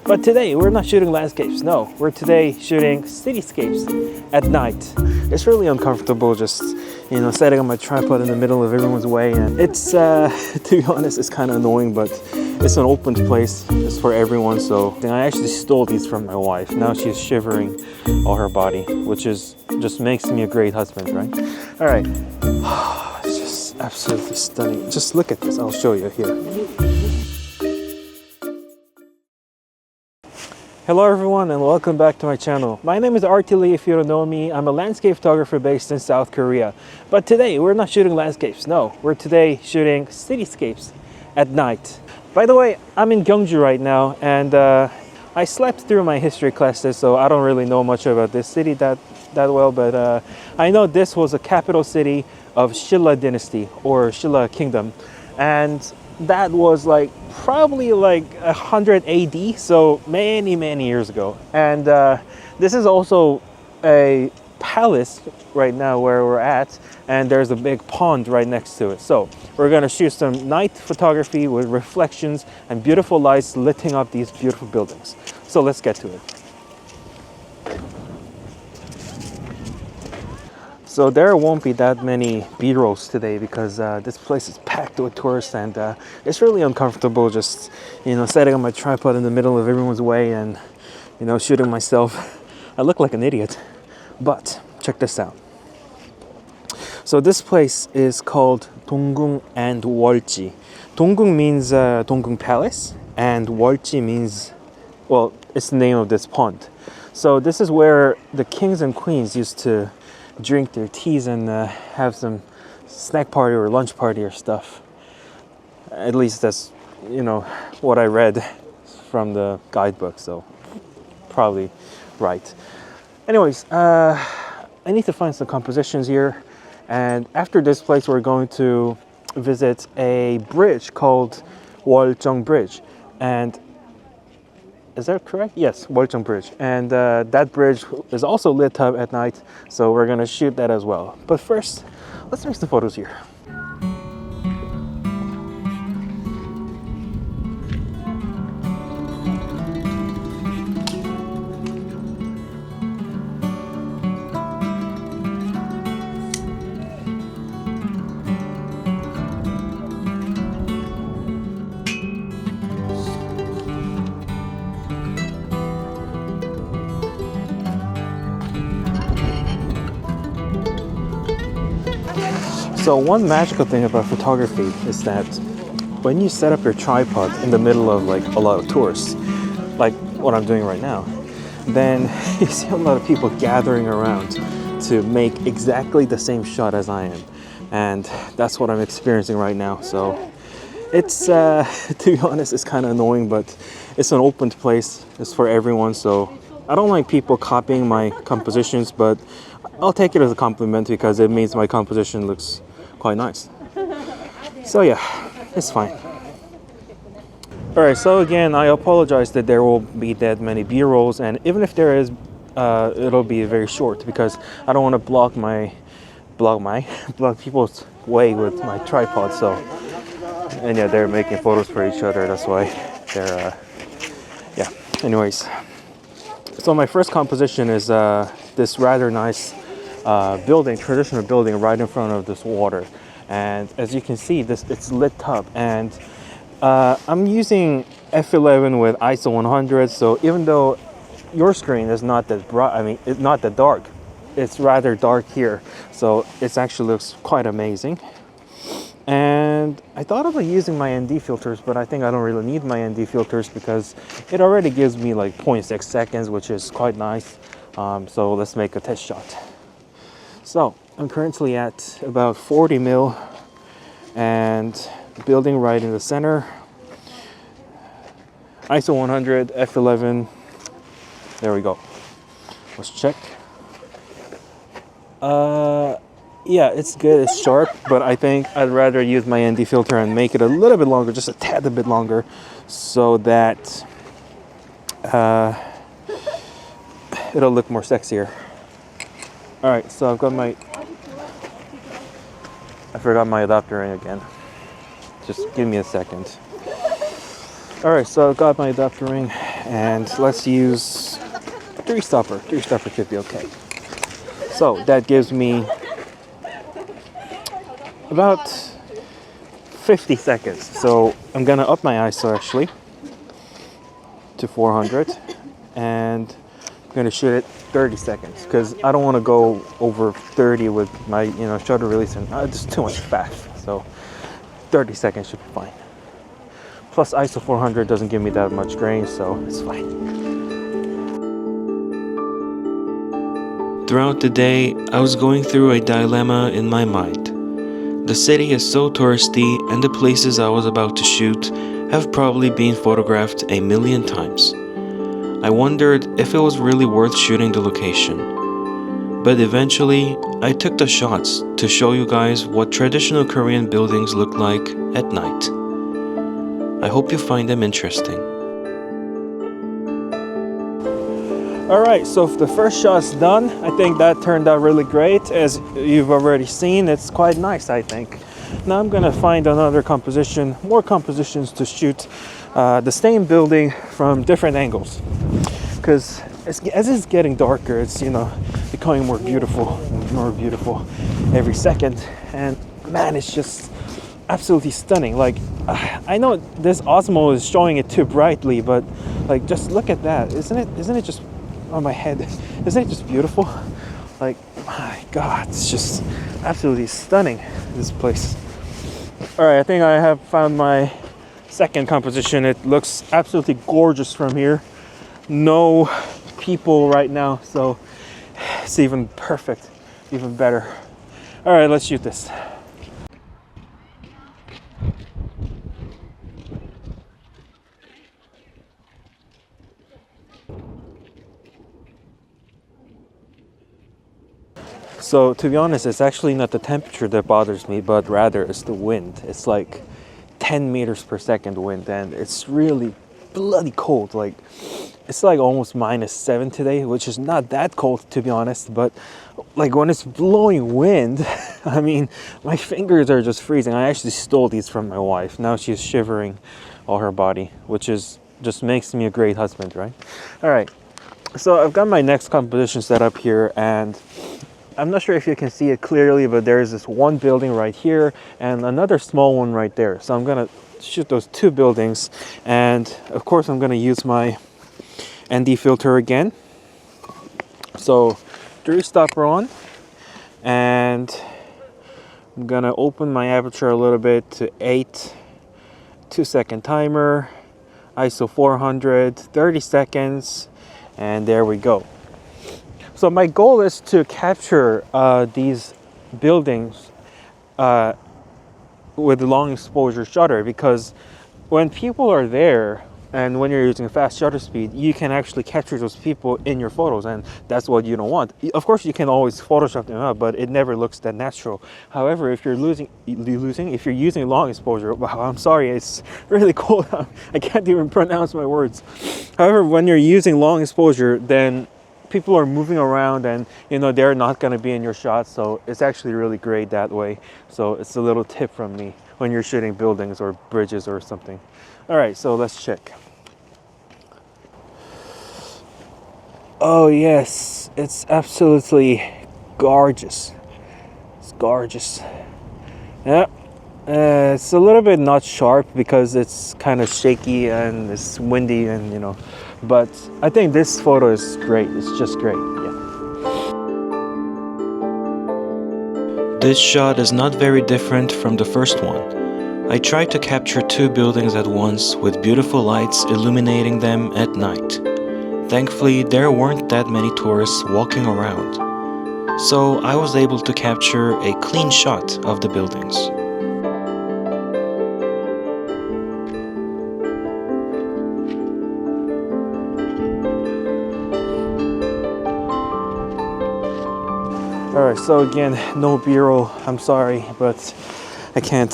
But today we're not shooting landscapes, no. We're today shooting cityscapes at night. It's really uncomfortable just, you know, setting up my tripod in the middle of everyone's way, and it's, to be honest, it's kind of annoying, but it's an open place. It's for everyone, so I actually stole these from my wife. Now she's shivering all her body, which is just makes me a great husband, right? All right. It's just absolutely stunning. Just look at this. I'll show you here. Hello everyone and welcome back to my channel. My name is RT Lee if you don't know me. I'm a landscape photographer based in South Korea. But today we're not shooting landscapes, no. We're today shooting cityscapes at night. By the way, I'm in Gyeongju right now, and I slept through my history classes, so I don't really know much about this city that well, but I know this was a capital city of Shilla dynasty or Shilla kingdom, and that was like probably like 100 AD, so many years ago. And this is also a palace right now where we're at, and there's a big pond right next to it. So we're gonna shoot some night photography with reflections and beautiful lights lighting up these beautiful buildings. So let's get to it. So there won't be that many B-rolls today because this place is packed with tourists, and it's really uncomfortable just, you know, setting up my tripod in the middle of everyone's way and, you know, shooting myself. I look like an idiot, but check this out. So this place is called Donggung and Wolji. Donggung means Donggung Palace, and Wolji means, well, it's the name of this pond. So this is where the kings and queens used to drink their teas and have some snack party or lunch party or stuff. At least that's, you know, what I read from the guidebook, so probably right. Anyways, I need to find some compositions here, and after this place we're going to visit a bridge called Walljeong Bridge. And is that correct? Yes, Walljeong Bridge. And that bridge is also lit up at night, so we're gonna shoot that as well. But first, let's make some photos here. So one magical thing about photography is that when you set up your tripod in the middle of like a lot of tourists, like what I'm doing right now, then you see a lot of people gathering around to make exactly the same shot as I am. And that's what I'm experiencing right now. So it's, to be honest, it's kind of annoying, but it's an open place. It's for everyone. So I don't like people copying my compositions, but I'll take it as a compliment because it means my composition looks quite nice. So yeah, it's fine. Alright, so again, I apologize that there won't be that many B-rolls, and even if there is, it'll be very short because I don't want to block people's way with my tripod. So, and yeah, they're making photos for each other, that's why they're yeah, anyways. So my first composition is this rather nice building, traditional building right in front of this water. And as you can see, it's lit up, and I'm using f11 with ISO 100. So even though your screen is not that bright, I mean, it's not that dark, it's rather dark here, so it actually looks quite amazing. And I thought about using my ND filters, but I think I don't really need my ND filters because it already gives me like 0.6 seconds, which is quite nice. So let's make a test shot. So I'm currently at about 40 mil and building right in the center. ISO 100, f11. There we go. Let's check. Yeah, it's good, it's sharp, but I think I'd rather use my ND filter and make it a little bit longer, just a tad bit longer, so that it'll look more sexier. All right, so I've got my, I forgot my adapter in again. Just give me a second. All right, so I've got my adapter ring, and let's use three stopper. Three stopper should be okay. So that gives me about 50 seconds. So I'm gonna up my ISO actually to 400, and I'm gonna shoot it 30 seconds because I don't want to go over 30 with my shutter release, and it's too much fast. So 30 seconds should be fine. Plus ISO 400 doesn't give me that much grain, so it's fine. Throughout the day, I was going through a dilemma in my mind. The city is so touristy, and the places I was about to shoot have probably been photographed a million times. I wondered if it was really worth shooting the location. But eventually, I took the shots to show you guys what traditional Korean buildings look like at night. I hope you find them interesting. Alright, so the first shot's done. I think that turned out really great. As you've already seen, it's quite nice, I think. Now I'm gonna find another composition, more compositions to shoot the same building from different angles. Because as it's getting darker, it's becoming more beautiful every second. And man, it's just absolutely stunning. Like, I know this Osmo is showing it too brightly, but like, just look at that. Isn't it just on my head? Isn't it just beautiful? Like, my God, it's just absolutely stunning, this place. All right, I think I have found my second composition. It looks absolutely gorgeous from here. No people right now, so it's even perfect, even better. All right, let's shoot this. So to be honest, it's actually not the temperature that bothers me, but rather it's the wind. It's like 10 meters per second wind, and it's really bloody cold. Like, it's like almost -7 today, which is not that cold to be honest, but like when it's blowing wind, I mean, my fingers are just freezing. I actually stole these from my wife. Now she's shivering all her body, which is just makes me a great husband, right? All right, so I've got my next composition set up here, and I'm not sure if you can see it clearly, but there's this one building right here and another small one right there. So I'm gonna shoot those two buildings, and of course I'm gonna use my ND filter again. So 3 stopper on, and I'm gonna open my aperture a little bit to 8, 2-second timer, ISO 400, 30 seconds, and there we go. So my goal is to capture these buildings with long exposure shutter, because when people are there and when you're using fast shutter speed, you can actually capture those people in your photos, and that's what you don't want. Of course, you can always Photoshop them out, but it never looks that natural. However, if you're if you're using long exposure, wow, I'm sorry, it's really cold. I can't even pronounce my words. However, when you're using long exposure, then people are moving around, and they're not going to be in your shots, so it's actually really great that way. So it's a little tip from me when you're shooting buildings or bridges or something. All right, so let's check. Oh yes, it's absolutely gorgeous. It's gorgeous. Yeah, it's a little bit not sharp because it's kind of shaky and it's windy, and but I think this photo is great. It's just great. Yeah. This shot is not very different from the first one. I tried to capture 2 buildings at once with beautiful lights illuminating them at night. Thankfully, there weren't that many tourists walking around, so I was able to capture a clean shot of the buildings. All right, so again, no B-roll. I'm sorry, but I can't.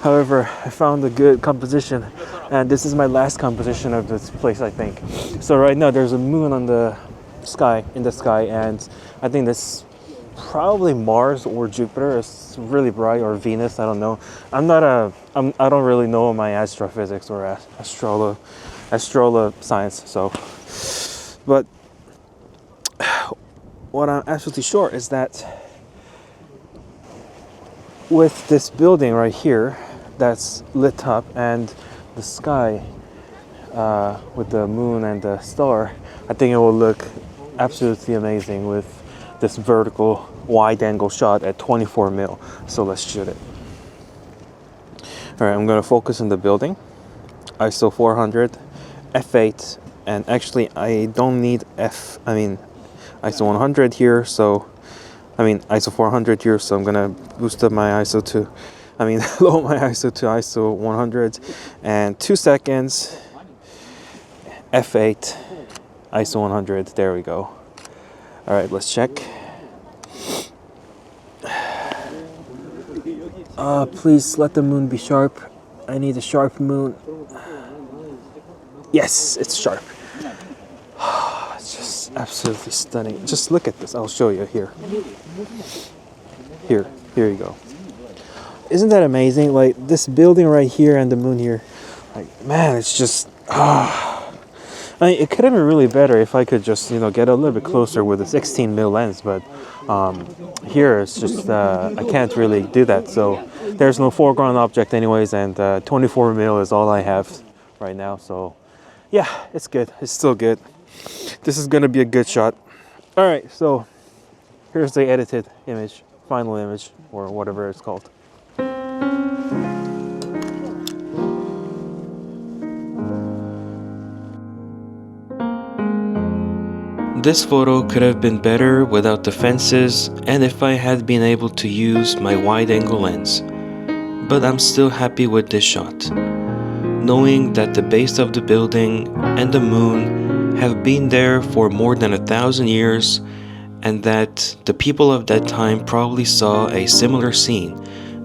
However, I found a good composition, and this is my last composition of this place, I think. So right now there's a moon on the sky, and I think this probably Mars or Jupiter. It's really bright, or Venus, I don't know. I don't really know my astrophysics or Astrola science. So, but what I'm absolutely sure is that with this building right here that's lit up and the sky with the moon and the star, I think it will look absolutely amazing with this vertical wide angle shot at 24 mil. So let's shoot it. All right, I'm going to focus on the building. ISO 400, f8, and actually I don't need ISO 100 here, so ISO 400 here, so I'm gonna boost up my ISO to, lower my ISO to ISO 100, and 2 seconds, f8, ISO 100, there we go. All right, let's check. Please let the moon be sharp. I need a sharp moon. Yes, it's sharp. It's just absolutely stunning. Just look at this. I'll show you here. Here you go. Isn't that amazing? Like this building right here and the moon here. Like, man, it's just it could have been really better if I could just, get a little bit closer with a 16 mil lens, but here it's just I can't really do that. So there's no foreground object anyways, and 24 mil is all I have right now. So yeah, it's good. It's still good. This is gonna be a good shot. All right, so here's the edited image, final image, or whatever it's called. This photo could have been better without the fences and if I had been able to use my wide-angle lens. But I'm still happy with this shot, knowing that the base of the building and the moon have been there for more than 1,000 years and that the people of that time probably saw a similar scene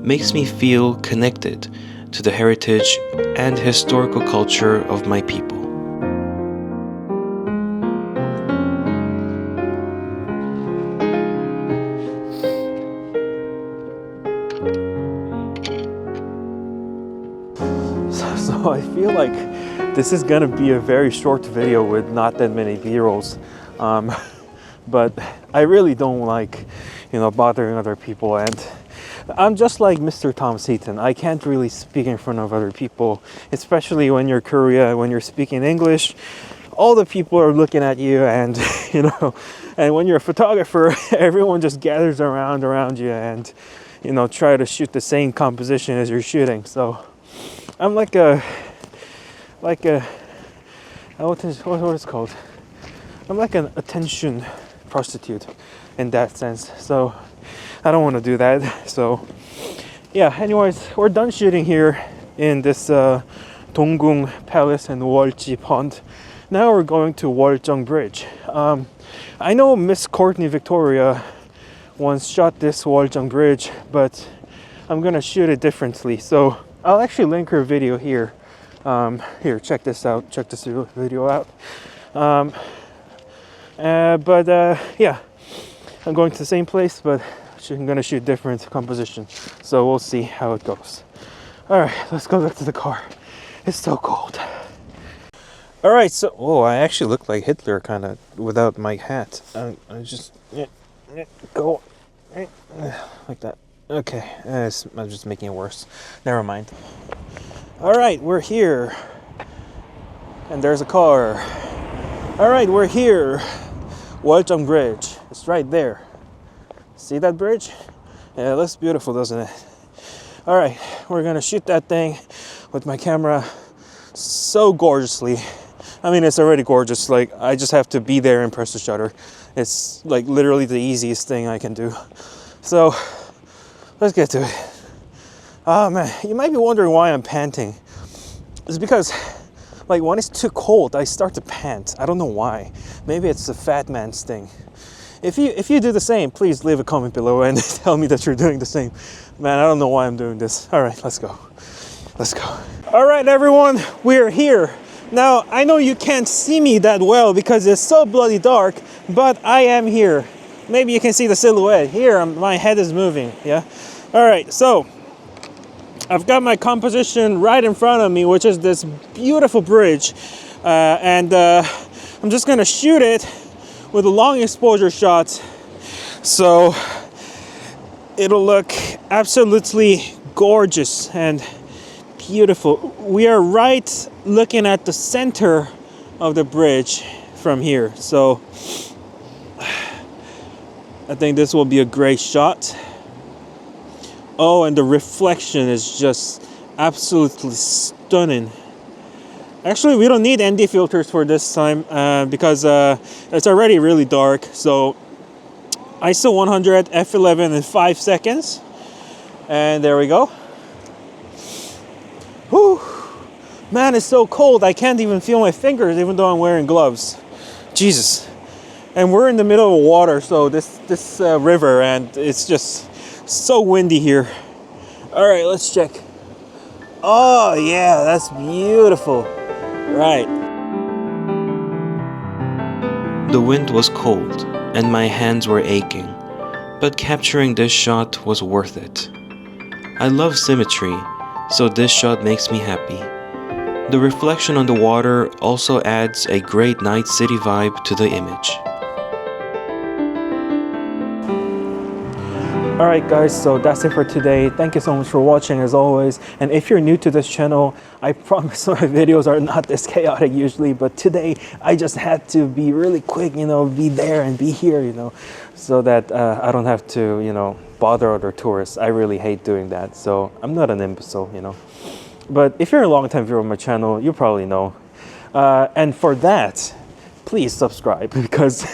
makes me feel connected to the heritage and historical culture of my people. So I feel like this is gonna be a very short video with not that many B-rolls, but I really don't like, bothering other people, and I'm just like Mr. Tom Seaton. I can't really speak in front of other people, especially when you're Korea, when you're speaking English. All the people are looking at you, and and when you're a photographer, everyone just gathers around you and try to shoot the same composition as you're shooting. So I'm like a what is called? I'm like an attention prostitute in that sense. So I don't want to do that. So yeah, anyways, we're done shooting here in this Donggung Palace and Wolji Pond. Now we're going to Woljeong Bridge. I know Miss Courtney Victoria once shot this Woljeong Bridge, but I'm gonna shoot it differently. So I'll actually link her video here. Here, check this out. Check this video out. Yeah, I'm going to the same place, but I'm gonna shoot different composition. So we'll see how it goes. All right, let's go back to the car. It's so cold. All right, so I actually look like Hitler kind of without my hat. I just go like that. Okay, I'm just making it worse. Never mind. All right, we're here. And there's a car. All right, we're here. Woljeong Bridge. It's right there. See that bridge? Yeah, it looks beautiful, doesn't it? All right, we're gonna shoot that thing with my camera so gorgeously. I mean, it's already gorgeous. Like, I just have to be there and press the shutter. It's like literally the easiest thing I can do. So let's get to it. Oh man, you might be wondering why I'm panting. It's because, like, when it's too cold, I start to pant. I don't know why. Maybe it's the fat man's thing. If you do the same, please leave a comment below and tell me that you're doing the same. Man, I don't know why I'm doing this. All right, let's go. Let's go. All right, everyone, we're here. Now, I know you can't see me that well because it's so bloody dark, but I am here. Maybe you can see the silhouette. Here, my head is moving, yeah? All right, so I've got my composition right in front of me, which is this beautiful bridge I'm just gonna shoot it with a long exposure shot, so it'll look absolutely gorgeous and beautiful. We are right looking at the center of the bridge from here, so I think this will be a great shot. Oh, and the reflection is just absolutely stunning. Actually, we don't need ND filters for this time because it's already really dark. So ISO 100 f11 in 5 seconds, and there we go. Whew. Man, it's so cold. I can't even feel my fingers even though I'm wearing gloves. Jesus. And we're in the middle of water, so this river, and it's just so windy here. All right, let's check. Oh yeah, that's beautiful. Right. The wind was cold and my hands were aching, but capturing this shot was worth it. I love symmetry, so this shot makes me happy. The reflection on the water also adds a great night city vibe to the image. Alright guys, so that's it for today. Thank you so much for watching as always. And if you're new to this channel, I promise my videos are not this chaotic usually, but today I just had to be really quick, you know, be there and be here, you know, so that I don't have to, you know, bother other tourists. I really hate doing that, so I'm not an imbecile, you know. But if you're a long-time viewer of my channel, you probably know. And for that, please subscribe because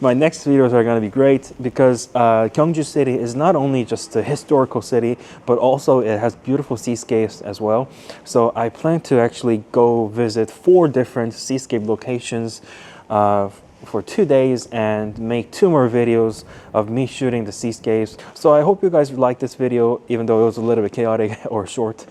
my next videos are going to be great, because Gyeongju city is not only just a historical city, but also it has beautiful seascapes as well. So I plan to actually go visit 4 different seascape locations for 2 days and make 2 more videos of me shooting the seascapes. So I hope you guys like this video, even though it was a little bit chaotic or short.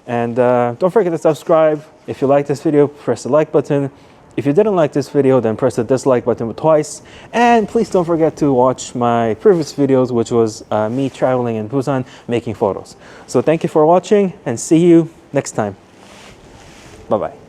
And don't forget to subscribe. If you like this video, press the like button. If you didn't like this video, then press the dislike button twice. And please don't forget to watch my previous videos, which was me traveling in Busan, making photos. So thank you for watching and see you next time. Bye-bye.